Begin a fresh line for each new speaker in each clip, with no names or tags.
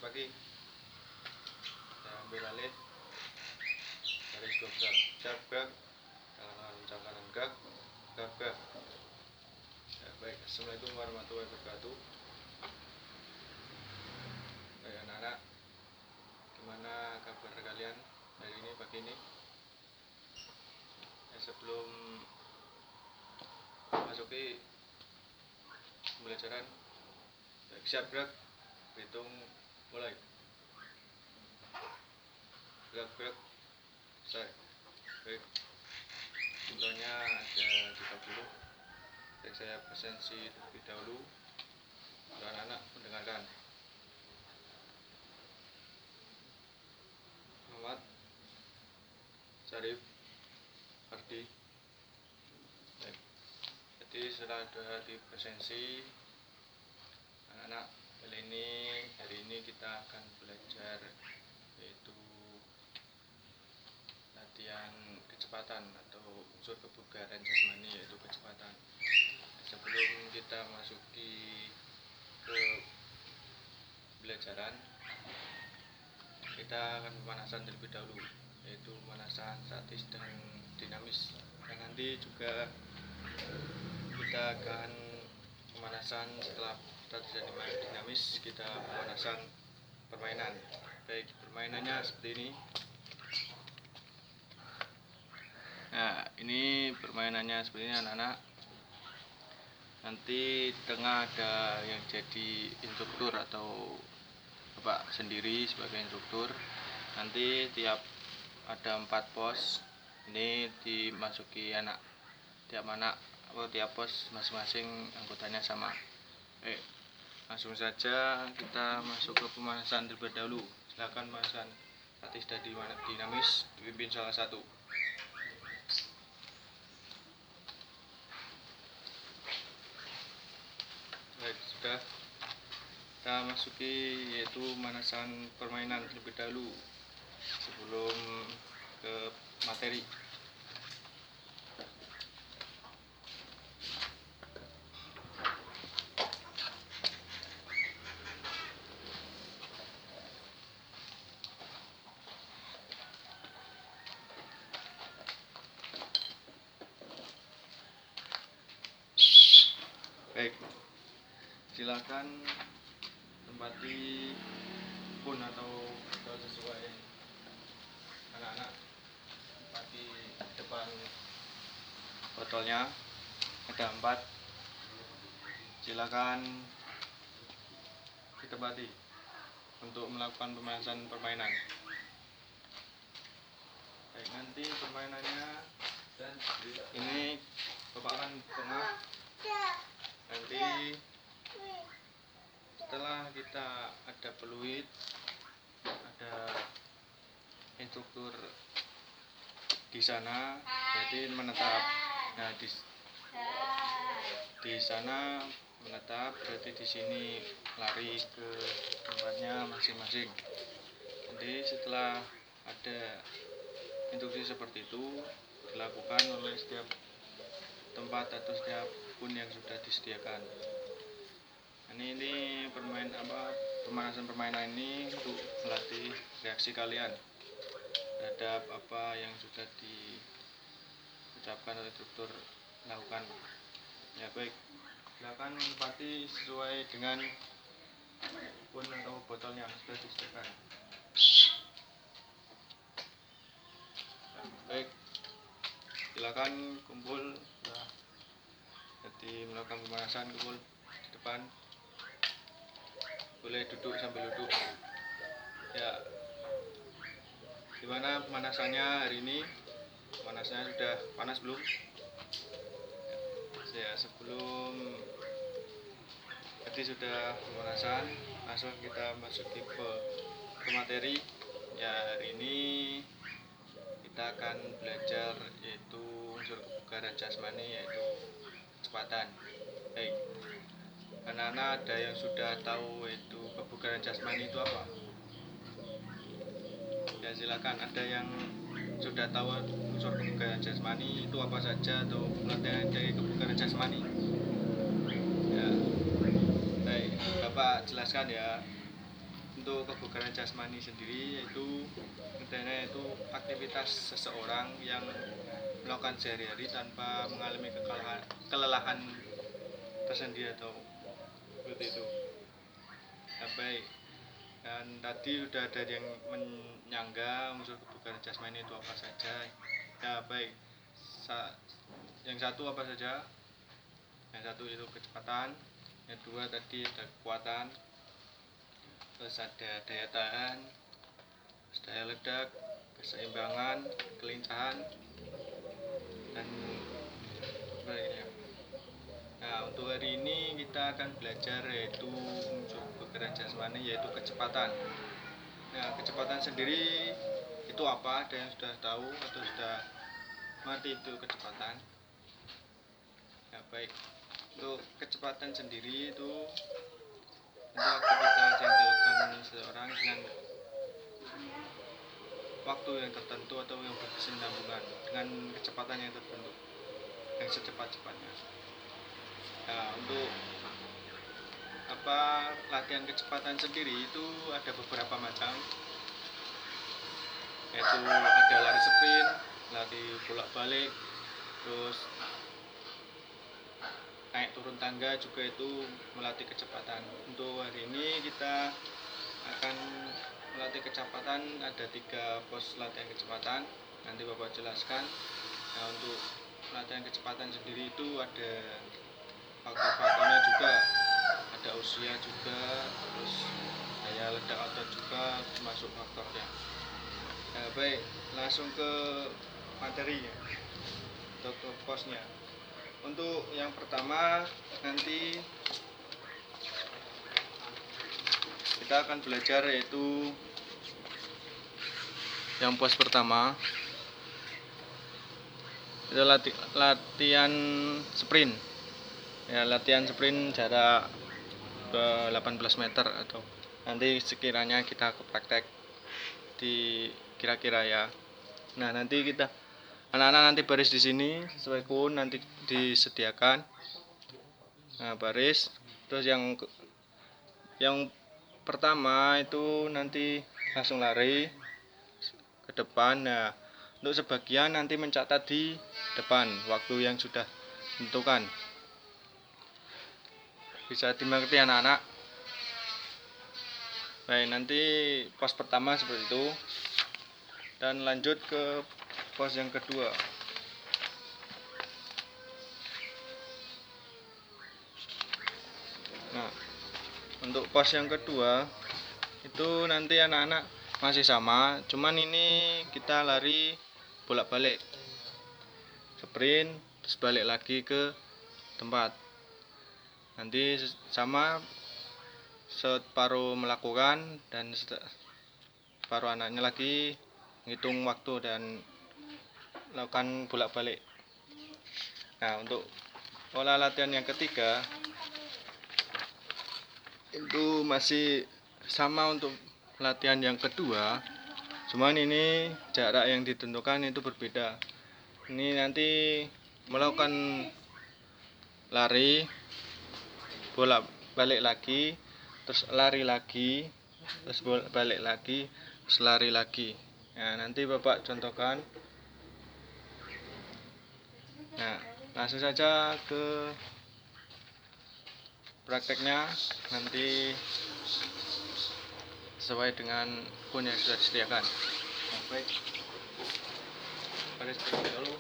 pagi. Saya ambil alih garis dobrak, jabrak, tangan jangkanan gak, gak. Ya, baik, assalamualaikum warahmatullahi wabarakatuh. Baik anak-anak, gimana kabar kalian hari ini, pagi ini? Sebelum masuki pembelajaran, siap gerak, hitung mulai. Gerak, selesai. Baik, contohnya ada 30. Baik, saya presensi terlebih dahulu untuk anak-anak mendengarkan. Muhammad, Syarif, Ardi. Baik. Jadi setelah ada di presensi, anak-anak hari ini kita akan belajar yaitu latihan kecepatan atau unsur kebugaran jasmani, yaitu kecepatan. Sebelum kita masuki ke pembelajaran, kita akan pemanasan terlebih dahulu, yaitu pemanasan statis dan dinamis. Dan nanti juga kita akan pemanasan setelah statis dan dinamis, kita pemanasan permainan. Baik, permainannya seperti ini. Nah, ini permainannya seperti ini anak-anak. Nanti di tengah ada yang jadi instruktur atau Bapak sendiri sebagai instruktur. Nanti tiap ada 4 pos. Ini dimasuki tiap pos masing-masing anggotanya sama. Langsung saja kita masuk ke pemanasan terlebih dahulu. Silakan pemanasan statis dan dinamis dipimpin salah satu. Baik, sudah kita masuki yaitu pemanasan permainan terlebih dahulu sebelum ke materi. Baik, silakan tempati pun atau sesuai anak-anak, tempati depan botolnya ada 4. Silakan ditempati untuk melakukan pemanasan permainan. Baik, nanti permainannya dan ini Bapak akan tengah. Nanti setelah kita ada peluit, ada instruktur di sana, jadi menetap. Nah, di sana menetap, berarti di sini lari ke tempatnya masing-masing. Jadi setelah ada instruksi seperti itu dilakukan oleh setiap tempat atau setiap pun yang sudah disediakan. Ini pemanasan permainan ini untuk melatih reaksi kalian terhadap apa yang sudah diucapkan oleh instruktur lakukan. Ya, baik, silakan menempati sesuai dengan pun atau botolnya sudah disediakan. Baik, silakan kumpul. Jadi melakukan pemanasan, kumpul di depan. Boleh duduk sambil duduk. Ya, gimana pemanasannya hari ini? Pemanasannya sudah panas belum? Ya, sebelum tadi sudah pemanasan, langsung kita masuki ke materi. Ya, hari ini kita akan belajar yaitu unsur kebugaran jasmani, yaitu kecepatan. Baik, anak-anak ada yang sudah tahu itu kebugaran jasmani itu apa? Ya, silakan, ada yang sudah tahu unsur kebugaran jasmani itu apa saja atau pengertian dari kebugaran jasmani? Ya, baik, Bapak jelaskan ya. untuk kebugaran jasmani sendiri yaitu intinya itu aktivitas seseorang yang melakukan sehari-hari tanpa mengalami kelelahan tersendiri atau seperti itu. Nah, baik. Dan tadi udah ada yang menyangga unsur kebugaran jasmani itu apa saja. Ya baik. Yang satu apa saja? Yang satu itu kecepatan. Yang dua tadi ada kekuatan. Terus ada daya tahan, daya ledak, keseimbangan, kelincahan, dan sebagainya. Nah, untuk hari ini kita akan belajar yaitu unsur kebugaran jasmani yaitu kecepatan. Nah, kecepatan sendiri itu apa? Ada yang sudah tahu atau sudah mengerti itu kecepatan? Ya, baik. Untuk kecepatan sendiri itu aktivitas yang dilakukan seseorang dengan waktu yang tertentu atau yang berkesinambungan dengan kecepatan yang tertentu, yang secepat-cepatnya. Nah, untuk latihan kecepatan sendiri itu ada beberapa macam, yaitu ada lari sprint, lari bolak-balik, terus naik turun tangga juga itu melatih kecepatan. Untuk hari ini kita akan melatih kecepatan, ada 3 pos latihan kecepatan, nanti Bapak jelaskan. Nah, untuk latihan kecepatan sendiri itu ada faktor-faktornya juga, ada usia juga, terus daya ledak otot juga termasuk faktornya. Nah, baik, langsung ke materinya atau ke posnya. Untuk yang pertama nanti kita akan belajar yaitu yang pos pertama itu latihan sprint. Ya, latihan sprint jarak ke 18 meter atau nanti sekiranya kita ke praktek di kira-kira ya. Nah, nanti kita anak-anak nanti baris di sini sesuai kun nanti disediakan. Nah, baris. Terus yang pertama itu nanti langsung lari ke depan. Nah, untuk sebagian nanti mencatat di depan waktu yang sudah ditentukan. Bisa dimengerti anak-anak? Baik, nanti pos pertama seperti itu. Dan lanjut ke pos yang kedua. Nah, untuk pos yang kedua itu nanti anak-anak masih sama, cuman ini kita lari bolak-balik, sprint, terus balik lagi ke tempat. Nanti sama separuh melakukan dan separuh anaknya lagi ngitung waktu dan lakukan bolak-balik. Nah, untuk pola latihan yang ketiga itu masih sama untuk latihan yang kedua, cuman ini jarak yang ditentukan itu berbeda. Ini nanti melakukan lari bolak-balik lagi, terus lari lagi, terus balik lagi, terus lari lagi. Nah, nanti Bapak contohkan. Nah, langsung saja ke prakteknya, nanti sesuai dengan kun yang sudah disediakan. Nah, baik, baris dulu,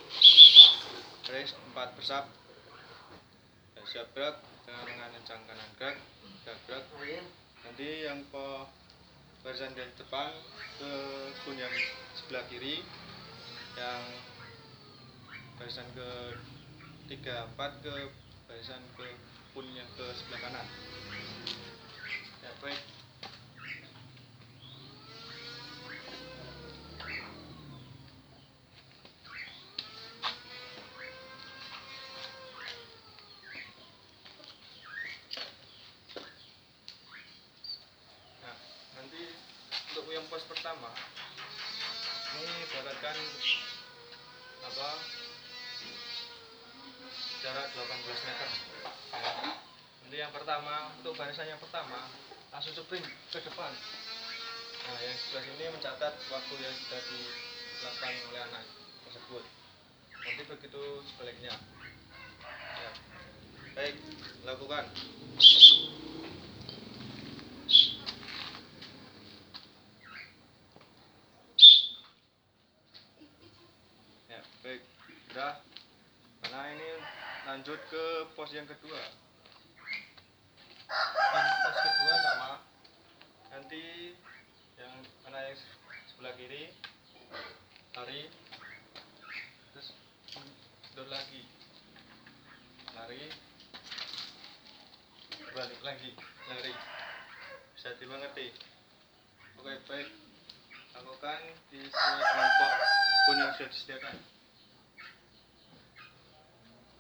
baris 4 bersab, siap gerak, dengan kencang kanan gerak, gerak. Nanti yang barisan dari depan ke kun yang sebelah kiri, yang barisan ke 3, 4 ke barisan ke kun yang ke sebelah kanan. Ya, baik. Nah, nanti untuk yang pos pertama ini ibaratkan jarak 18 meter. Nanti yang pertama, untuk barisan yang pertama langsung sprint ke depan. Nah, yang sebelah sini mencatat waktu yang sudah dilakukan oleh anak tersebut. Nanti begitu sebaliknya. Ya. Baik, lakukan. Ya, baik. Sudah. Nah, ini lanjut ke pos yang kedua. Pos kedua sama. Nanti yang anak yang sebelah kiri lari, terus mundur lagi, lari, balik lagi, lari. Bisa dimengerti? Oke, baik. Lakukan sesuai dengan pun yang sudah disediakan.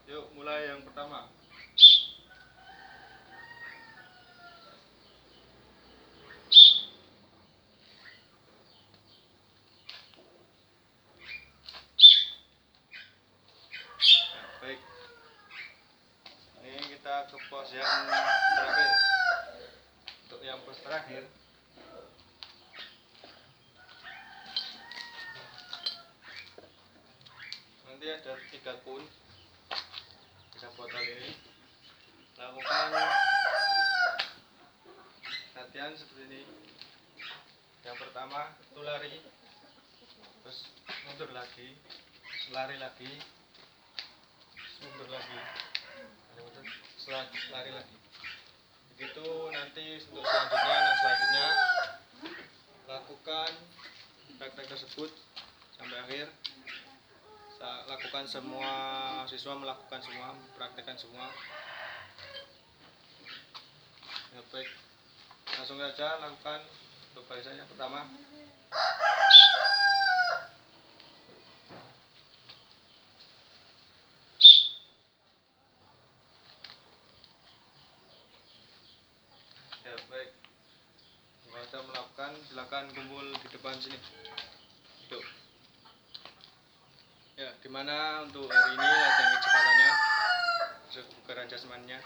Yuk, mulai yang pertama. Nah, baik. Ini kita ke pos yang terakhir. Untuk yang pos terakhir, nanti ada 3 kun, 3 botol ini. Lakukan latihan seperti ini. Yang pertama itu lari, terus mundur lagi, lari lagi, mundur lagi, lari lagi. Begitu nanti untuk selanjutnya. Nah, selanjutnya lakukan praktek tersebut sampai akhir. Lakukan semua siswa melakukan semua, praktekkan semua. Ya, baik. Langsung saja lakukan untuk barisannya. Pertama, ya baik. Jika sudah melakukan, silakan kumpul di depan sini. Duduk. Ya, gimana untuk hari ini latihan kecepatannya, kebugaran jasmaninya?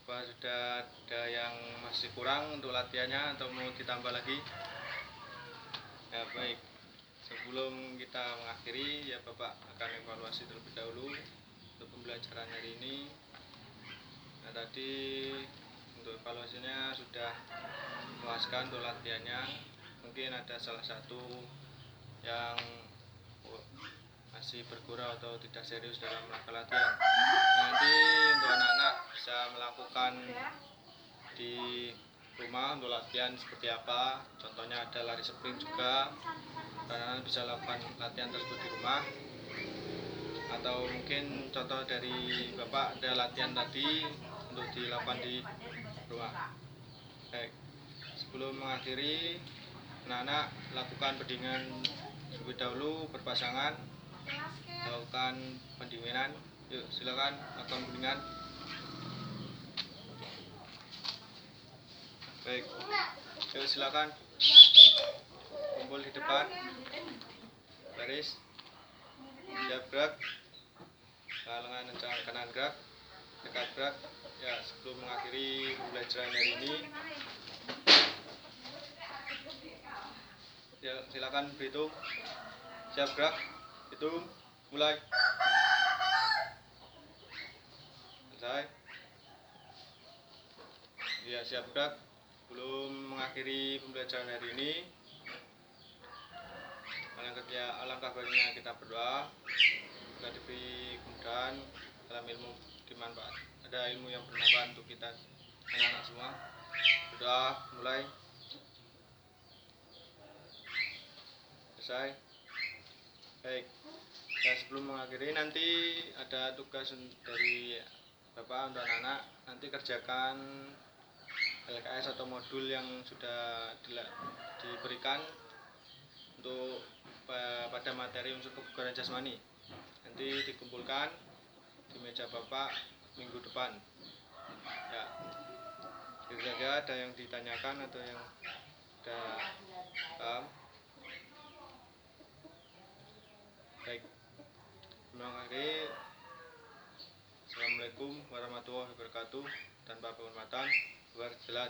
Apa sudah ada yang masih kurang untuk latihannya atau mau ditambah lagi? Ya baik. Sebelum kita mengakhiri, ya Bapak akan evaluasi terlebih dahulu untuk pembelajaran hari ini. Nah, tadi untuk evaluasinya sudah memuaskan untuk latihannya. Mungkin ada salah satu yang masih bergurau atau tidak serius dalam rangka latihan. Nanti untuk anak-anak bisa melakukan di rumah untuk latihan seperti apa. Contohnya ada lari sprint juga. Anak-anak bisa lakukan latihan tersebut di rumah. Atau mungkin contoh dari Bapak ada latihan tadi untuk dilakukan di rumah. Baik. Sebelum mengakhiri, anak-anak lakukan pendinginan terlebih dahulu berpasangan. Lakukan pendinginan. Yuk, silakan lakukan pendinginan. Baik. Yuk, silakan kumpul di depan. Baris. Siap gerak. Lengan kencang kanan gerak. Dekat gerak. Ya, sebelum mengakhiri pembelajaran hari ini, ya, silakan berhitung. Siap gerak. Hitung. Mulai. Selesai. Ya, siap gerak. Sebelum mengakhiri pembelajaran hari ini, alangkah baiknya kita berdoa agar diberi kemudahan dalam ilmu dimanfaat. Ada ilmu yang bermanfaat untuk kita anak-anak semua. Berdoa. Mulai. Selesai. Baik. Ya, sebelum mengakhiri, nanti ada tugas dari Bapak untuk anak-anak. Nanti kerjakan LKS atau modul yang sudah diberikan untuk pada materi unsur kebugaran jasmani. Nanti dikumpulkan di meja Bapak minggu depan. Ya, kira-kira ada yang ditanyakan atau yang sudah paham? Baik. Terima kasih. Assalamualaikum warahmatullahi wabarakatuh. Tanpa penghormatan, berjalan.